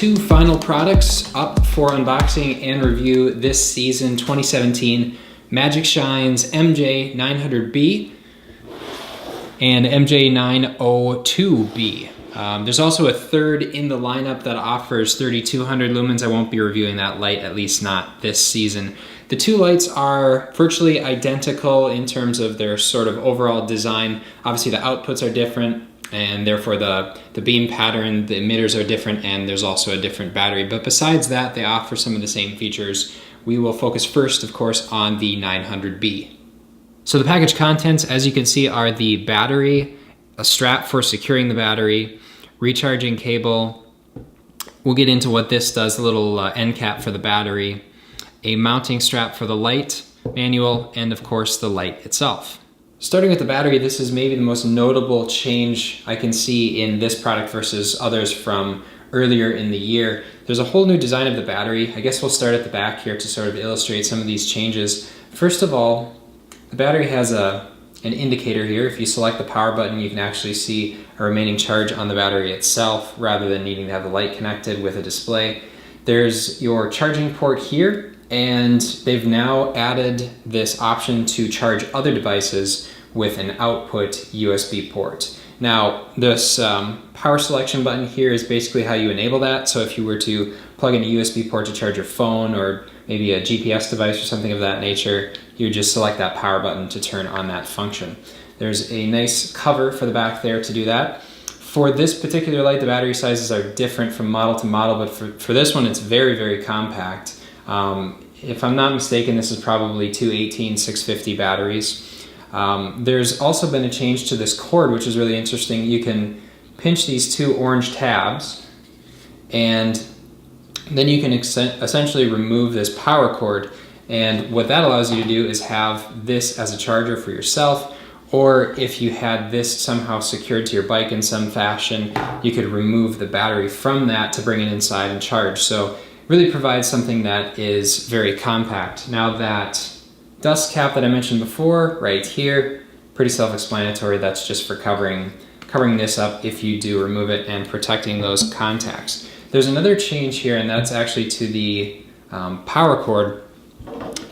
two final products up for unboxing and review this season, 2017. Magicshine's MJ 900B and MJ 902B. There's also a third in the lineup that offers 3200 lumens. I won't be reviewing that light, at least not this season. The two lights are virtually identical in terms of their sort of overall design. Obviously the outputs are different, and therefore the beam pattern, the emitters are different, and there's also a different battery. But besides that, they offer some of the same features. We will focus first, of course, on the 900B. So the package contents, as you can see, are the battery, a strap for securing the battery, recharging cable. We'll get into what this does, a little end cap for the battery, a mounting strap for the light, manual, and of course the light itself. Starting with the battery, this is maybe the most notable change I can see in this product versus others from earlier in the year. There's a whole new design of the battery. I guess we'll start at the back here to sort of illustrate some of these changes. First of all, the battery has an indicator here. If you select the power button, you can actually see a remaining charge on the battery itself rather than needing to have the light connected with a display. There's your charging port here, and they've now added this option to charge other devices with an output USB port. Now, this power selection button here is basically how you enable that. So if you were to plug in a USB port to charge your phone or maybe a GPS device or something of that nature, you would just select that power button to turn on that function. There's a nice cover for the back there to do that. For this particular light, the battery sizes are different from model to model, but for this one, it's very, very compact. If I'm not mistaken, this is probably two 18650 batteries. There's also been a change to this cord, which is really interesting. You can pinch these two orange tabs, and then you can essentially remove this power cord. And what that allows you to do is have this as a charger for yourself, or if you had this somehow secured to your bike in some fashion, you could remove the battery from that to bring it inside and charge. So it really provides something that is very compact. Now that dust cap that I mentioned before, right here, pretty self-explanatory. That's just for covering this up if you do remove it and protecting those contacts. There's another change here, and that's actually to the power cord.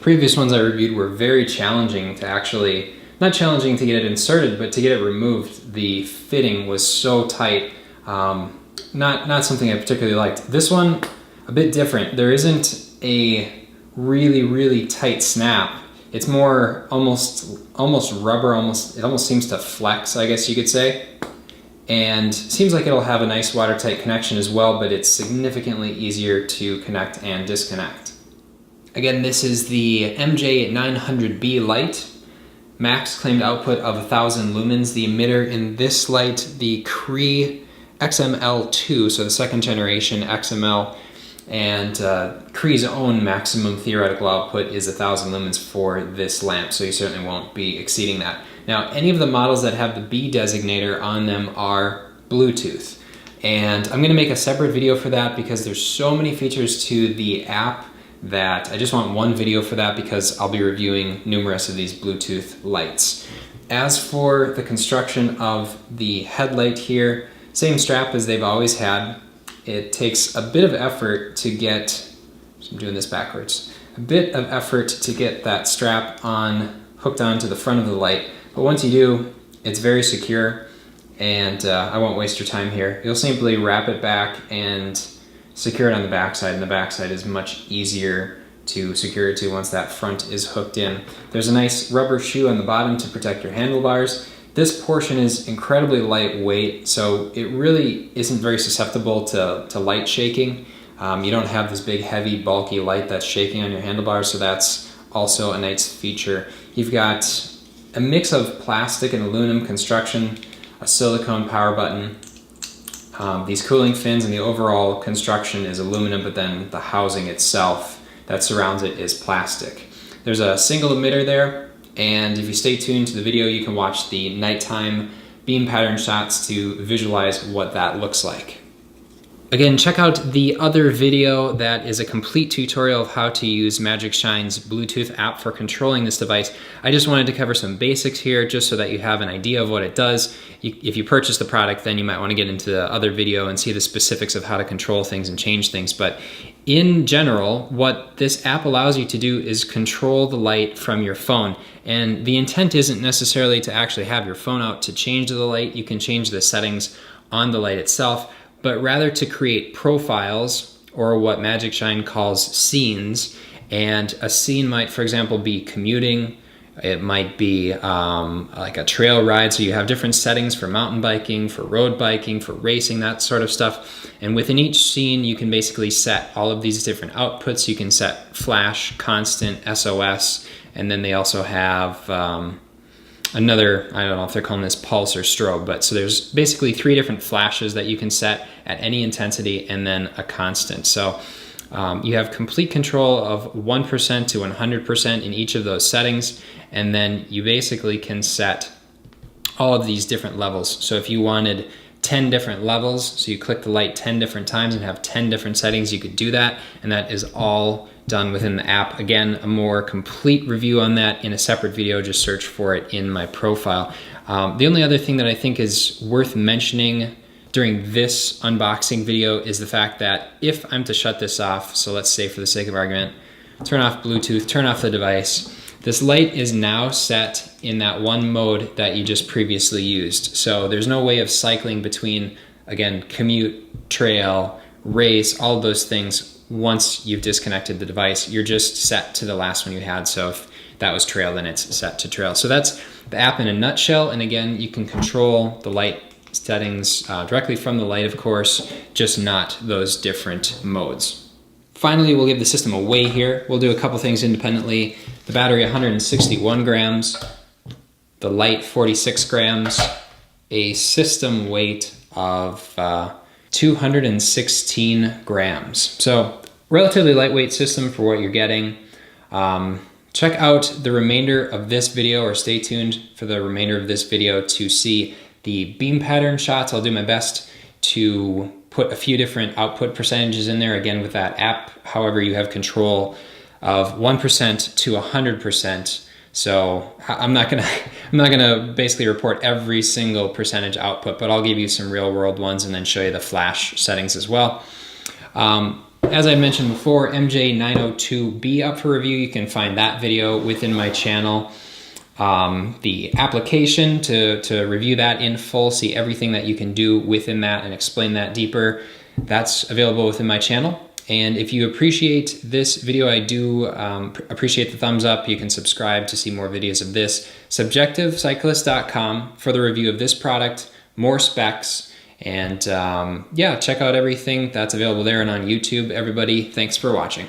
Previous ones I reviewed were very challenging to actually, not challenging to get it inserted, but to get it removed. The fitting was so tight, not something I particularly liked. This one, a bit different. There isn't a really, really tight snap. It's more almost rubber, it almost seems to flex, I guess you could say. And seems like it'll have a nice watertight connection as well, but it's significantly easier to connect and disconnect. Again, this is the MJ 900B light. Max claimed output of 1000 lumens. The emitter in this light, the Cree XML2, so the second generation XML, and Cree's own maximum theoretical output is 1000 lumens for this lamp, so you certainly won't be exceeding that. Now, any of the models that have the B designator on them are Bluetooth, and I'm going to make a separate video for that because there's so many features to the app that I just want one video for that because I'll be reviewing numerous of these Bluetooth lights. As for the construction of the headlight here, same strap as they've always had. It takes a bit of effort to get, so I'm doing this backwards, a bit of effort to get that strap hooked onto the front of the light. But once you do, it's very secure, and I won't waste your time here. You'll simply wrap it back and secure it on the backside, and the backside is much easier to secure it to once that front is hooked in. There's a nice rubber shoe on the bottom to protect your handlebars. This portion is incredibly lightweight, so it really isn't very susceptible to light shaking. You don't have this big, heavy, bulky light that's shaking on your handlebars, so that's also a nice feature. You've got a mix of plastic and aluminum construction, a silicone power button, these cooling fins, and the overall construction is aluminum, but then the housing itself that surrounds it is plastic. There's a single emitter there, and if you stay tuned to the video, you can watch the nighttime beam pattern shots to visualize what that looks like. Again, check out the other video that is a complete tutorial of how to use Magicshines Bluetooth app for controlling this device. I just wanted to cover some basics here just so that you have an idea of what it does. If you purchase the product, then you might want to get into the other video and see the specifics of how to control things and change things. But in general, what this app allows you to do is control the light from your phone. And the intent isn't necessarily to actually have your phone out to change the light. You can change the settings on the light itself, but rather to create profiles, or what Magicshine calls scenes. And a scene might, for example, be commuting. It might be like a trail ride, so you have different settings for mountain biking, for road biking, for racing, that sort of stuff. And within each scene, you can basically set all of these different outputs. You can set flash, constant, SOS, and then they also have another, I don't know if they're calling this pulse or strobe, but so there's basically 3 different flashes that you can set at any intensity and then a constant. So you have complete control of 1% to 100% in each of those settings, and then you basically can set all of these different levels. So if you wanted 10 different levels, so you click the light 10 different times and have 10 different settings, you could do that, and that is all done within the app. Again, a more complete review on that in a separate video, just search for it in my profile. The only other thing that I think is worth mentioning during this unboxing video is the fact that if I'm to shut this off, so let's say for the sake of argument, turn off Bluetooth, turn off the device, this light is now set in that one mode that you just previously used. So there's no way of cycling between, again, commute, trail, race, all of those things. Once you've disconnected the device, you're just set to the last one you had. So if that was trail, then it's set to trail. So that's the app in a nutshell. And again, you can control the light settings directly from the light, of course, just not those different modes. Finally, we'll give the system away here. We'll do a couple things independently. The battery, 161 grams, the light, 46 grams, a system weight of 216 grams. So relatively lightweight system for what you're getting. Check out the remainder of this video, or stay tuned for the remainder of this video to see the beam pattern shots. I'll do my best to put a few different output percentages in there, again with that app. However, you have control of 1% to 100%. So I'm not gonna basically report every single percentage output, but I'll give you some real world ones and then show you the flash settings as well. As I mentioned before, MJ902B up for review. You can find that video within my channel. The application to review that in full, see everything that you can do within that and explain that deeper, that's available within my channel. And if you appreciate this video, I do appreciate the thumbs up. You can subscribe to see more videos of this. Subjectivecyclist.com for the review of this product, more specs, and yeah, check out everything that's available there and on YouTube. Everybody, thanks for watching.